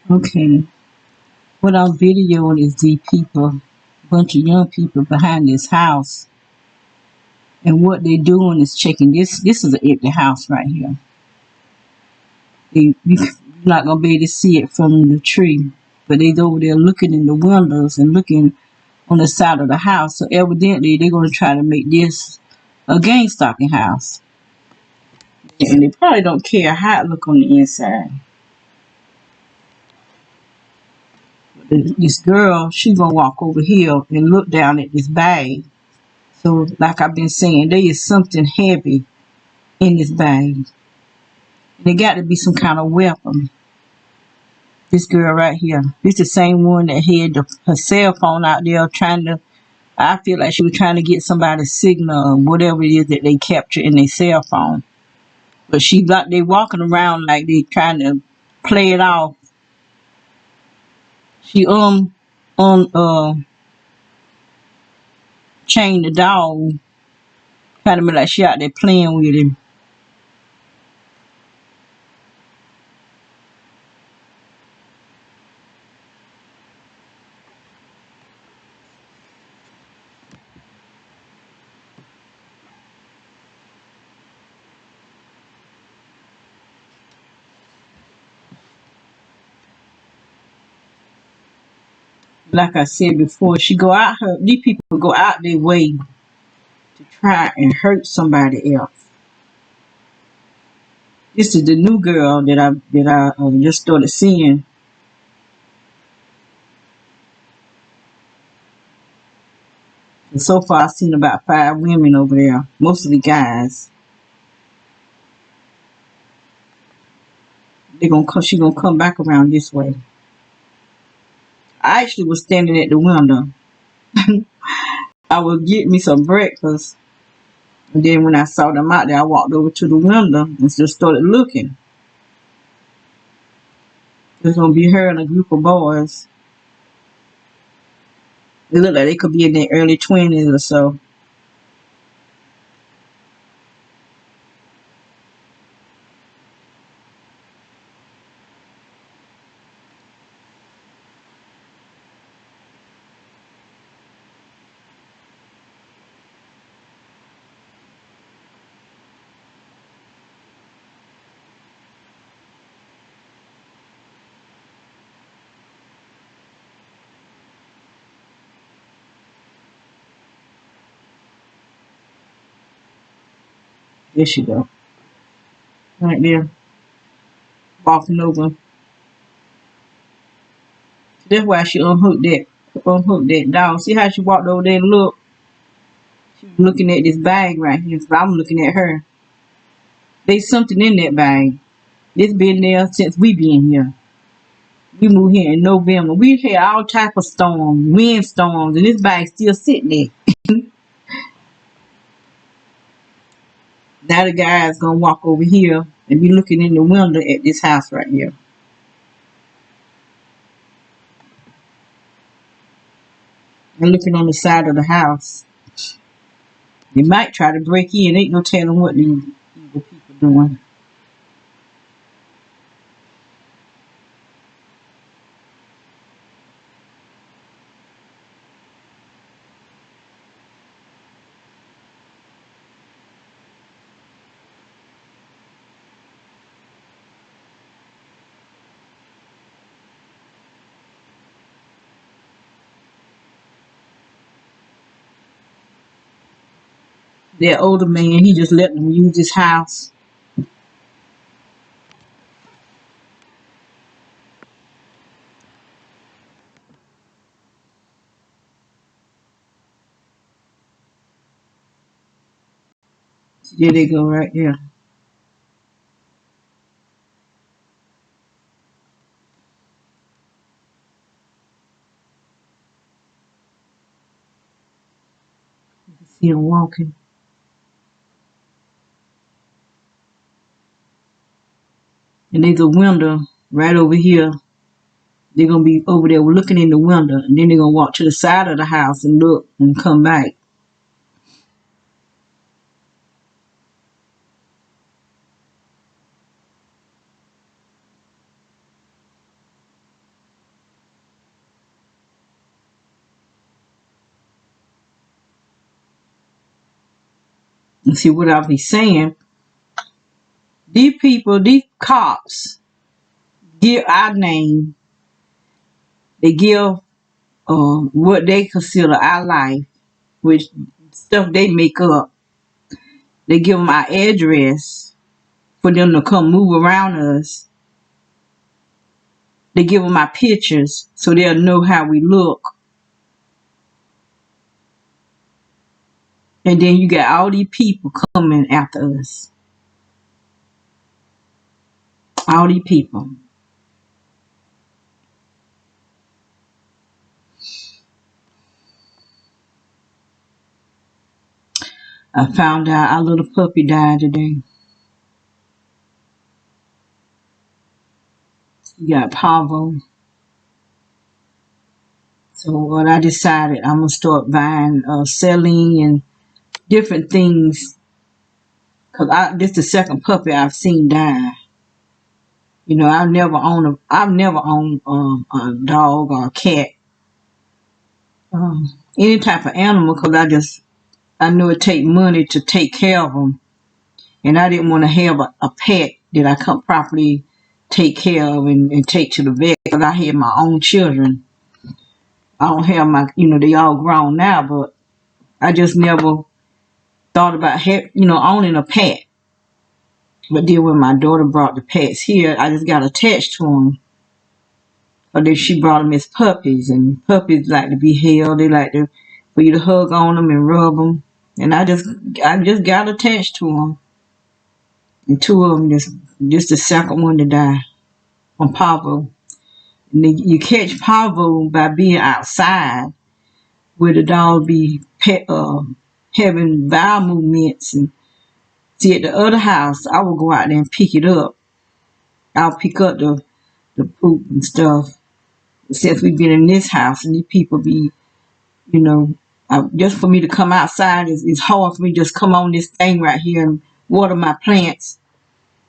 Okay. What I'm videoing is the people, bunch of young people behind this house. And what they doing is checking this. This is an empty house right here. You're not gonna be able to see it from the tree, but they over there looking in the windows and looking on the side of the house. So evidently they're gonna try to make this a gang stalking house, and they probably don't care how it look on the inside. This girl, she gonna walk over here and look down at this bag. So, like I've been saying, there is something heavy in this bag. There got to be some kind of weapon. This girl right here, this the same one that had her cell phone out there trying to. I feel like she was trying to get somebody's signal or whatever it is that they capture in their cell phone. But she got they walking around like they trying to play it off. She on chained the dog, trying to be like she out there playing with him. Like I said before, she go out her these people go out their way to try and hurt somebody else. This is the new girl that I just started seeing. And so far, I've seen about 5 women over there, mostly guys. They gonna come, she gonna come back around this way. I actually was standing at the window. I was getting me some breakfast, and then when I saw them out there, I walked over to the window and just started looking. There's gonna be her and a group of boys. They look like they could be in their early 20s or so. There she go, right there, walking over. That's why she unhooked that dog. See how she walked over there and looked? She was looking at this bag right here. So I'm looking at her. There's something in that bag. It's been there since we been here. We moved here in November. We had all type of storms, wind storms, and this bag still sitting there. Now the guy's gonna walk over here and be looking in the window at this house right here. And looking on the side of the house. They might try to break in. Ain't no telling what these evil people doing. That older man, he just let them use his house. There they go right there. See him walking. And there's a window right over here. They're gonna be over there looking in the window, and then they're gonna walk to the side of the house and look and come back. And see what I'll be saying. These people, these cops, give our name. They give what they consider our life, which stuff they make up. They give them our address for them to come move around us. They give them our pictures so they'll know how we look. And then you got all these people coming after us. All these people. I found out our little puppy died today. He got parvo. So what I decided, I'm gonna start buying saline and different things. Cause this the second puppy I've seen die. You know, I've never owned a dog or a cat, any type of animal. Cause I know it take money to take care of them, and I didn't want to have a pet that I couldn't properly take care of and take to the vet. Cause I had my own children. I don't have they all grown now, but I just never thought about owning a pet. But then when my daughter brought the pets here, I just got attached to them. But then she brought them as puppies, and puppies like to be held. They like for you to hug on them and rub them. And I just got attached to them. And two of them just the second one to die from parvo. And then you catch parvo by being outside, where the dog be having bowel movements. And see, at the other house, I will go out there and pick it up. I'll pick up the poop and stuff. Since we've been in this house and these people be, just for me to come outside, it's hard for me to just come on this thing right here and water my plants.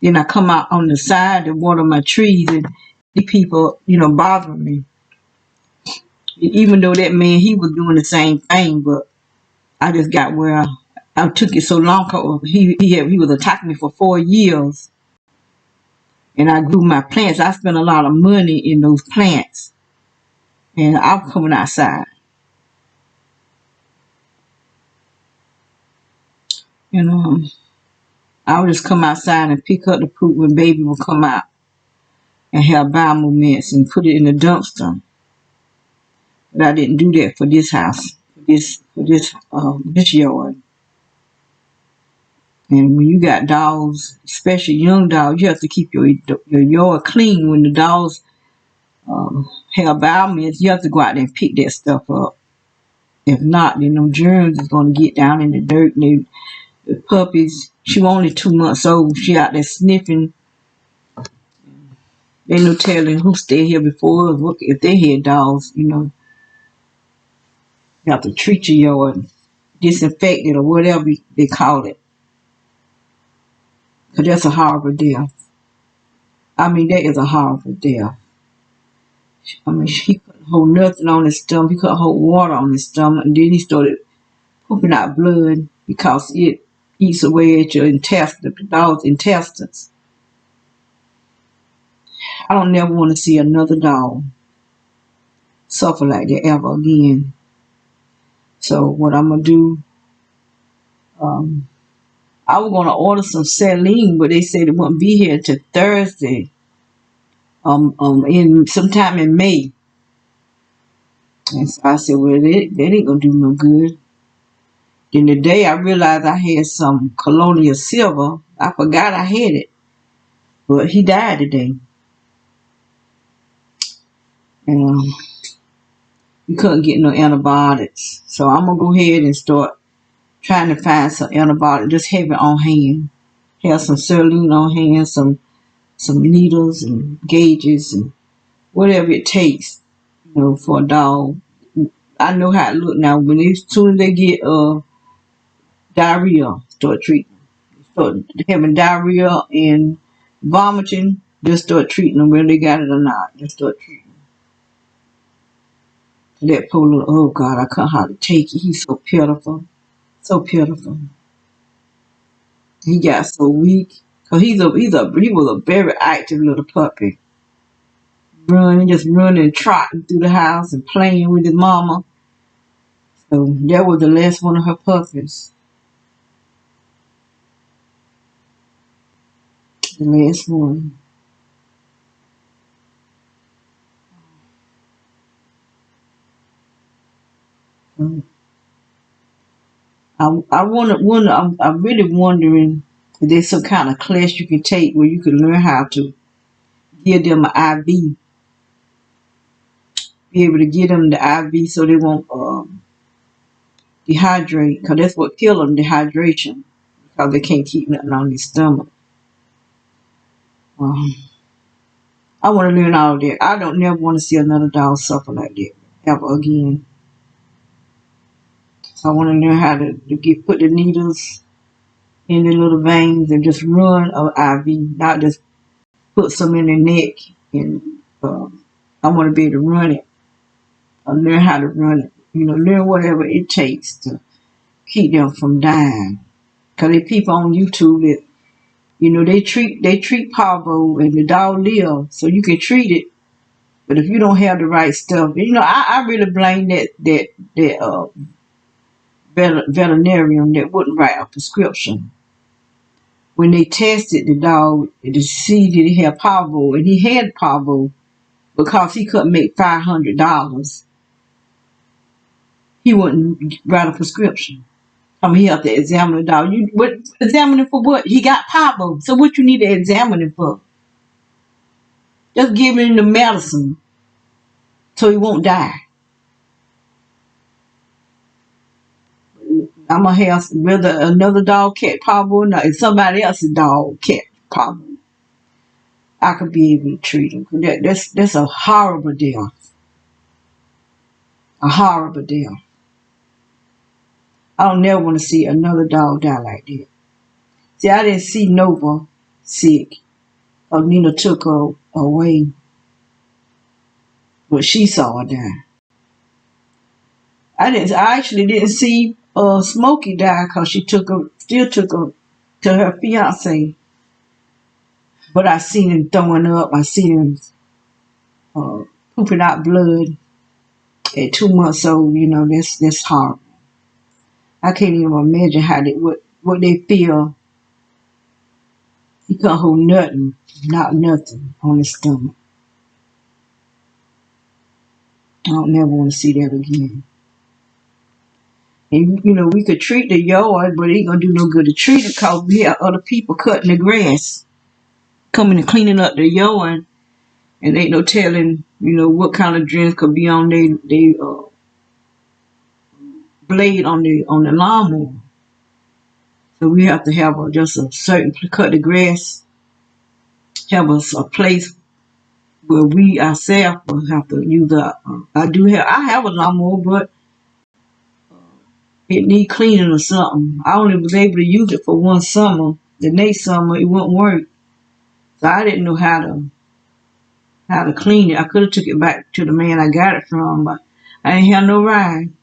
Then I come out on the side and water my trees, and these people, bothering me. Even though that man, he was doing the same thing, but I just got where I took it so long. He was attacking me for 4 years, and I grew my plants. I spent a lot of money in those plants, and I'm coming outside. I would just come outside and pick up the poop when baby would come out and have bowel movements and put it in the dumpster. But I didn't do that for this house, for this yard. And when you got dogs, especially young dogs, you have to keep your yard clean. When the dogs have bowel movements, you have to go out there and pick that stuff up. If not, then them germs is going to get down in the dirt. And the puppies, she was only 2 months old. She out there sniffing. They no telling who stayed here before us. If they had dogs, you have to treat your yard, disinfect it or whatever they call it. Because that's a horrible death. I mean, that is a horrible death. I mean, he couldn't hold nothing on his stomach. He couldn't hold water on his stomach. And then he started pooping out blood because it eats away at your intestines, the dog's intestines. I don't never want to see another dog suffer like that ever again. So what I'm going to do, I was going to order some saline, but they said it wouldn't be here till Thursday, sometime in May. And so I said, well, that ain't going to do no good. Then the day I realized I had some colonial silver, I forgot I had it. But he died today. And we couldn't get no antibiotics. So I'm going to go ahead and start trying to find some antibiotics. Just have it on hand. Have some saline on hand, some needles and gauges and whatever it takes, for a dog. I know how it look now. As soon as they get diarrhea, start treating them. Start having diarrhea and vomiting, just start treating them whether they got it or not. Just start treating them. That poor little, oh God, I can't hardly take it. He's so pitiful. So pitiful. He got so weak. Cause he was a very active little puppy. Just running, trotting through the house and playing with his mama. So that was the last one of her puppies. The last one. So I'm really wondering if there's some kind of class you can take where you can learn how to give them an IV, be able to give them the IV so they won't dehydrate, because that's what kills them, dehydration, because they can't keep nothing on their stomach. Um, I want to learn all of that. I don't never want to see another dog suffer like that ever again. So I want to learn how to put the needles in the little veins and just run an IV, not just put some in their neck. And I want to be able to run it, or learn how to run it. Learn whatever it takes to keep them from dying. Because there are people on YouTube that, they treat parvo and the dog live, so you can treat it. But if you don't have the right stuff, I really blame that veterinarian that wouldn't write a prescription. When they tested the dog to see did he have parvo, and he had parvo because he couldn't make $500, he wouldn't write a prescription. He have to examine the dog. Examine him for what? He got parvo. So what you need to examine him for? Just give him the medicine so he won't die. I'm going to have whether another dog catch parvo or not. If somebody else's dog catch parvo, I could be able to treat him. That's a horrible death. A horrible death. I don't never want to see another dog die like that. See, I didn't see Nova sick. Or Nina took her away. But she saw her die. I actually didn't see Smokey die because still took her to her fiance. But I seen him throwing up. I seen him pooping out blood at 2 months old. That's horrible. I can't even imagine what they feel. He couldn't hold nothing, not nothing on his stomach. I don't never want to see that again. And we could treat the yard, but it ain't gonna do no good to treat it because we have other people cutting the grass, coming and cleaning up the yard, and ain't no telling, what kind of drains could be on they blade on the lawnmower. So we have to have just a certain cut the grass, have a place where we ourselves will have to use I have a lawnmower, but it need cleaning or something. I only was able to use it for one summer. The next summer it wouldn't work. So I didn't know how to clean it. I could have took it back to the man I got it from, but I ain't have no ride.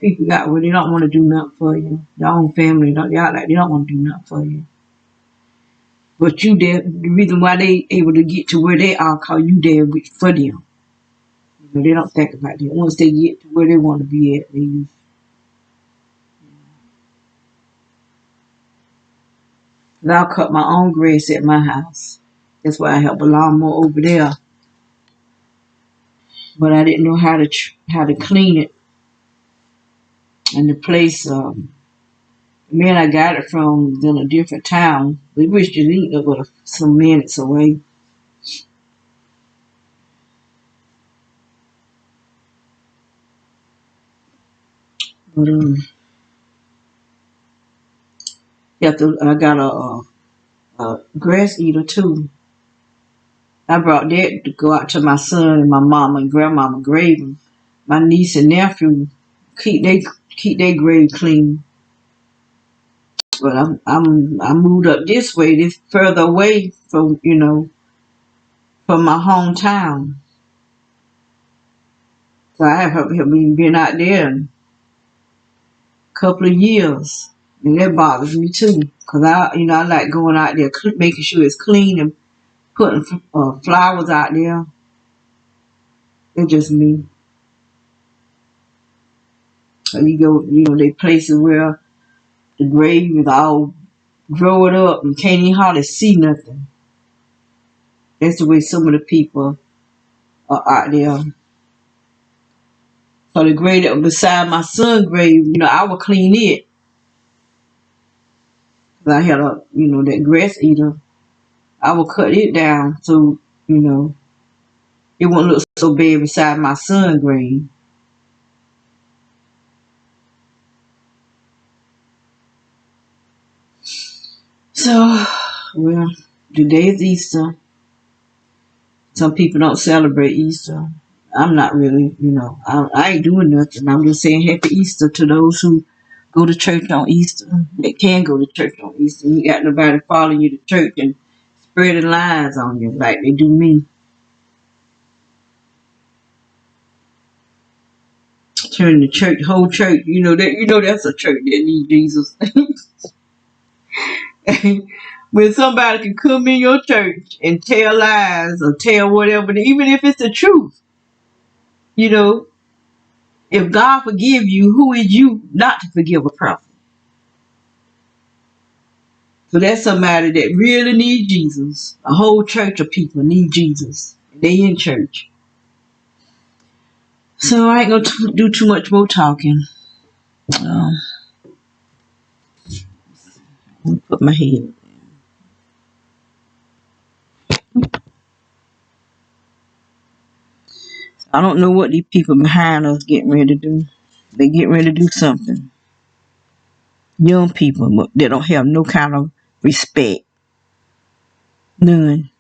People got where they don't want to do nothing for you. Their own family, they don't want to do nothing for you. But you there, the reason why they able to get to where they are, cause you there for them. They don't think about that. Once they get to where they want to be at, they use. And I'll cut my own grass at my house. That's why I have a lawnmower over there. But I didn't know how to clean it. And the place, the man I got it from was in a different town. We wished to eat it, but some minutes away. But I got a grass eater too. I brought that to go out to my son and my mama and grandmama grave. My niece and nephew keep their grave clean. But I moved up this way, this further away from from my hometown. So I haven't been out there in a couple of years. And that bothers me too. Because I like going out there, making sure it's clean and putting flowers out there. It's just me. So you go, they places where the grave is all growing up and can't even hardly see nothing. That's the way some of the people are out there. So the grave that was beside my son's grave, I would clean it. Cause I had that grass eater. I would cut it down so, it won't look so bad beside my son's grave. So, well, today is Easter. Some people don't celebrate Easter. I'm not really, I ain't doing nothing. I'm just saying happy Easter to those who go to church on Easter. They can go to church on Easter. You got nobody following you to church and spreading lies on you like they do me. Turn the church, whole church, that's a church that needs Jesus. When somebody can come in your church and tell lies or tell whatever, even if it's the truth, if God forgive you, who is you not to forgive a person? So that's somebody that really needs Jesus. A whole church of people need Jesus. They in church. So I ain't going to do too much more talking. Let me put my head. I don't know what these people behind us getting ready to do. They getting ready to do something. Young people, but they don't have no kind of respect. None.